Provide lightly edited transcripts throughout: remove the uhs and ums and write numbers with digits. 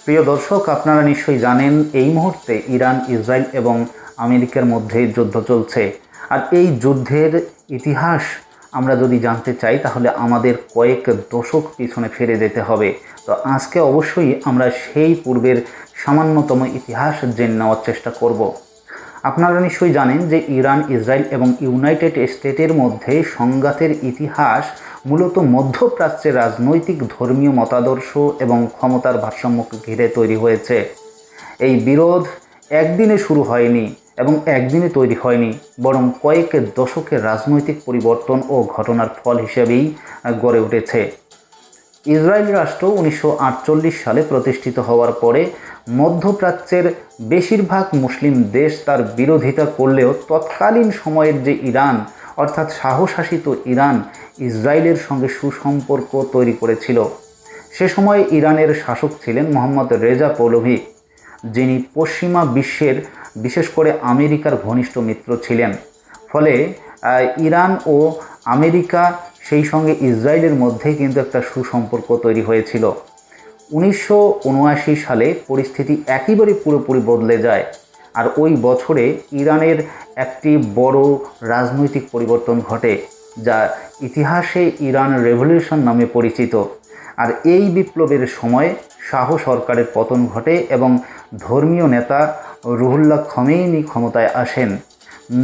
প্রিয় দর্শক, আপনারা নিশ্চয়ই জানেন এই মুহূর্তে ইরান, ইসরায়েল এবং আমেরিকার মধ্যে যুদ্ধ চলছে। আর এই যুদ্ধের ইতিহাস আমরা যদি জানতে চাই তাহলে আমাদের কয়েক দশক পিছনে ফিরে যেতে হবে। তো আজকে অবশ্যই আমরা সেই পূর্বের সামান্যতম ইতিহাস জেনে নেওয়ার চেষ্টা করব। আপনারা নিশ্চয়ই জানেন যে ইরান, ইসরায়েল এবং ইউনাইটেড স্টেটের মধ্যে সংঘাতের ইতিহাস মূলত মধ্যপ্রাচ্যের রাজনৈতিক, ধর্মীয় মতাদর্শ এবং ক্ষমতার ভারসাম্যকে ঘিরে তৈরি হয়েছে। এই বিরোধ একদিনে শুরু হয়নি এবং একদিনে তৈরি হয়নি, বরং কয়েক দশকের রাজনৈতিক পরিবর্তন ও ঘটনার ফল হিসেবেই গড়ে উঠেছে। ইসরায়েল রাষ্ট্র 1948 সালে প্রতিষ্ঠিত হওয়ার পরে মধ্যপ্রাচ্যের বেশিরভাগ মুসলিম দেশ তার বিরোধিতা করলেও তৎকালীন সময়ের যে ইরান, অর্থাৎ শাসিত ইরান, ইসরায়েলের সঙ্গে সুসম্পর্ক তৈরি করেছিল। সে সময়ে ইরানের শাসক ছিলেন মোহাম্মদ রেজা পহলভি, যিনি পশ্চিমা বিশ্বের, বিশেষ করে আমেরিকার ঘনিষ্ঠ মিত্র ছিলেন। ফলে ইরান ও আমেরিকা, সেই সঙ্গে ইসরায়েলের মধ্যে কিন্তু একটা সুসম্পর্ক তৈরি হয়েছিল। 1979 সালে পরিস্থিতি একেবারে পুরোপুরি বদলে যায়। আর ওই বছরে ইরানের একটি বড় রাজনৈতিক পরিবর্তন ঘটে, যা ইতিহাসে ইরান রেভলিউশন নামে পরিচিত। আর এই বিপ্লবের সময় শাহ সরকারের পতন ঘটে এবং ধর্মীয় নেতা রুহুল্লাহ খমেনি ক্ষমতায় আসেন।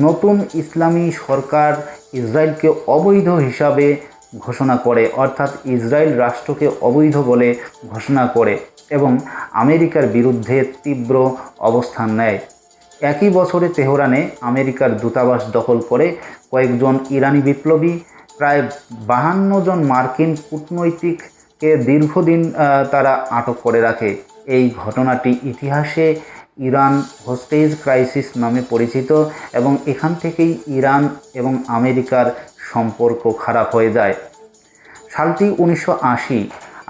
নতুন ইসলামী সরকার ইসরায়েলকে অবৈধ হিসাবে ঘোষণা করে, অর্থাৎ ইসরায়েল রাষ্ট্রকে অবৈধ বলে ঘোষণা করে এবং আমেরিকার বিরুদ্ধে তীব্র অবস্থান নেয়। একই বছরে তেহরানে আমেরিকার দূতাবাস দখল করে কয়েকজন ইরানি বিপ্লবী, প্রায় 52 জন মার্কিন কূটনৈতিককে দীর্ঘদিন তারা আটক করে রাখে। এই ঘটনাটি ইতিহাসে ইরান হোস্টেজ ক্রাইসিস নামে পরিচিত এবং এখান থেকেই ইরান এবং আমেরিকার সম্পর্ক খারাপ হয়ে যায়। সালটি 1980,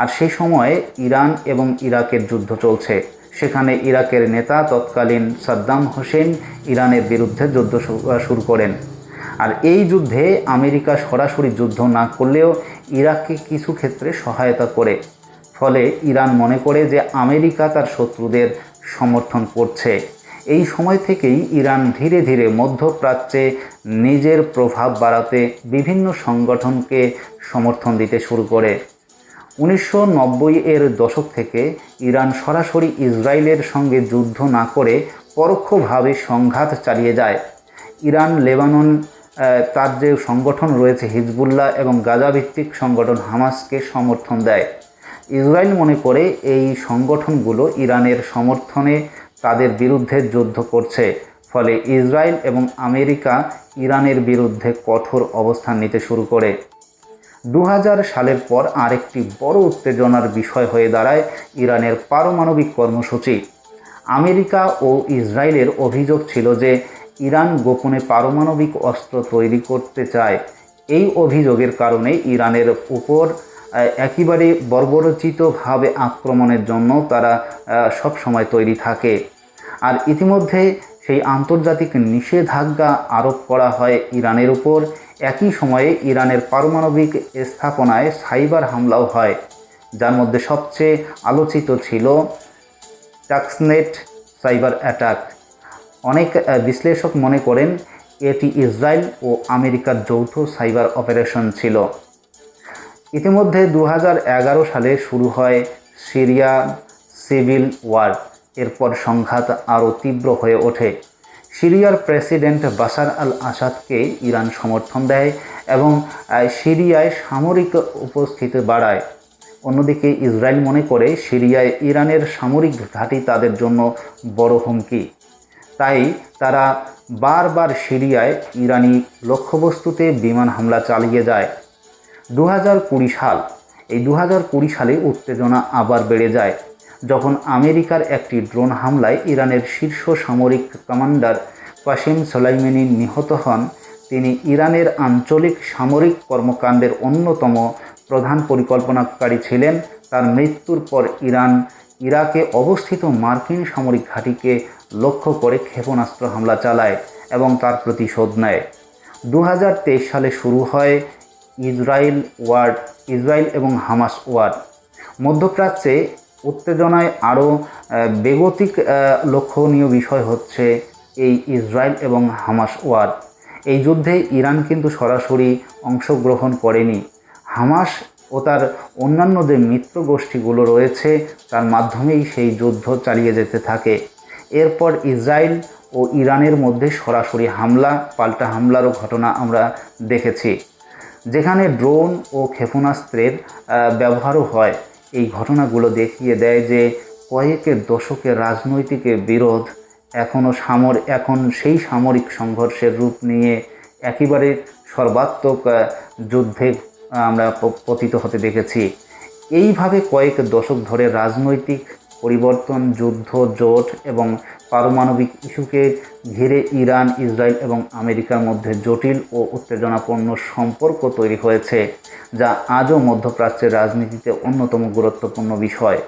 আর সেই সময়ে ইরান এবং ইরাকের যুদ্ধ চলছে। সেখানে ইরাকের নেতা তৎকালীন সাদ্দাম হোসেন ইরানের বিরুদ্ধে যুদ্ধ শুরু করেন। আর এই যুদ্ধে আমেরিকা সরাসরি যুদ্ধ না করলেও ইরাককে কিছু ক্ষেত্রে সহায়তা করে। ফলে ইরান মনে করে যে আমেরিকা তার শত্রুদের সমর্থন করছে। এই সময় থেকেই ইরান ধীরে ধীরে মধ্যপ্রাচ্যে নিজের প্রভাব বাড়াতে বিভিন্ন সংগঠনকে সমর্থন দিতে শুরু করে। 1990-এর দশক থেকে ইরান সরাসরি ইসরায়েলের সঙ্গে যুদ্ধ না করে পরোক্ষভাবে সংঘাত চালিয়ে যায়। ইরান লেবানন, তার যে সংগঠন রয়েছে হিজবুল্লাহ এবং গাজাভিত্তিক সংগঠন হামাসকে সমর্থন দেয়। ইসরায়েল মনে করে এই সংগঠনগুলো ইরানের সমর্থনে তাদের বিরুদ্ধে যুদ্ধ করছে। ফলে ইসরায়েল এবং আমেরিকা ইরানের বিরুদ্ধে কঠোর অবস্থান নিতে শুরু করে। 2000 সালের পর আরেকটি বড় উত্তেজনার বিষয় হয়ে দাঁড়ায় ইরানের পারমাণবিক কর্মসূচি। আমেরিকা ও ইসরায়েলের অভিযোগ ছিল যে ইরান গোপনে পারমাণবিক অস্ত্র তৈরি করতে চায়। এই অভিযোগের কারণে ইরানের উপর একেবারে বর্বরোচিতভাবে আক্রমণের জন্য তারা সব সময় তৈরি থাকে। আর ইতিমধ্যে সেই আন্তর্জাতিক নিষেধাজ্ঞা আরোপ করা হয় ইরানের উপর। একই সময়ে ইরানের পারমাণবিক স্থাপনায় সাইবার হামলাও হয়, যার মধ্যে সবচেয়ে আলোচিত ছিল টাক্সনেট সাইবার অ্যাটাক। অনেক বিশ্লেষক মনে করেন এটি ইসরায়েল ও আমেরিকার যৌথ সাইবার অপারেশন ছিল। ইতিমধ্যে 2011 সালে শুরু হয় সিরিয়া সিভিল ওয়ার। এরপর সংঘাত আরও তীব্র হয়ে ওঠে। সিরিয়ার প্রেসিডেন্ট বাশার আল আসাদকে ইরান সমর্থন দেয় এবং সিরিয়ায় সামরিক উপস্থিতি বাড়ায়। অন্যদিকে ইসরায়েল মনে করে সিরিয়ায় ইরানের সামরিক ঘাঁটি তাদের জন্য বড় হুমকি। তাই তারা বারবার সিরিয়ায় ইরানি লক্ষ্যবস্তুতে বিমান হামলা চালিয়ে যায়। 2020 সাল, এই 2020 সালে উত্তেজনা আবার বেড়ে যায় যখন আমেরিকার একটি ড্রোন হামলায় ইরানের শীর্ষ সামরিক কমান্ডার কাসেম সোলাইমানি নিহত হন। তিনি ইরানের আঞ্চলিক সামরিক কর্মকাণ্ডের অন্যতম প্রধান পরিকল্পনাকারী ছিলেন। তার মৃত্যুর পর ইরান ইরাকে অবস্থিত মার্কিন সামরিক ঘাঁটিকে লক্ষ্য করে ক্ষেপণাস্ত্র হামলা চালায় এবং তার প্রতিশোধ নেয়। 2023 সালে শুরু হয় ইসরায়েল এবং হামাস ওয়ার। মধ্যপ্রাচ্যে উত্তেজনায় আরও বেগতিক লক্ষণীয় বিষয় হচ্ছে এই ইসরায়েল এবং হামাস ওয়ার। এই যুদ্ধে ইরান কিন্তু সরাসরি অংশগ্রহণ করেনি। হামাস ও তার অন্যান্য যে মিত্র গোষ্ঠীগুলো রয়েছে তার মাধ্যমেই সেই যুদ্ধ চালিয়ে যেতে থাকে। এরপর ইসরায়েল ও ইরানের মধ্যে সরাসরি হামলা, পাল্টা হামলারও ঘটনা আমরা দেখেছি, যেখানে ড্রোন ও ক্ষেপণাস্ত্রের ব্যবহারও হয়। এই ঘটনাগুলো দেখিয়ে দেয় যে কয়েক দশকের রাজনৈতিক বিরোধ এখন সেই সামরিক সংঘর্ষের রূপ নিয়ে একেবারে সর্বাত্মক যুদ্ধে আমরা পতিত হতে দেখেছি। এইভাবে কয়েক দশক ধরে রাজনৈতিক পরিবর্তন, যুদ্ধ, জোট এবং পারমাণবিক ইস্যুকে ঘিরে ইরান, ইসরায়েল এবং আমেরিকার মধ্যে জটিল ও উত্তেজনাপূর্ণ সম্পর্ক তৈরি হয়েছে, যা আজও মধ্যপ্রাচ্যের রাজনীতিতে অন্যতম গুরুত্বপূর্ণ বিষয়।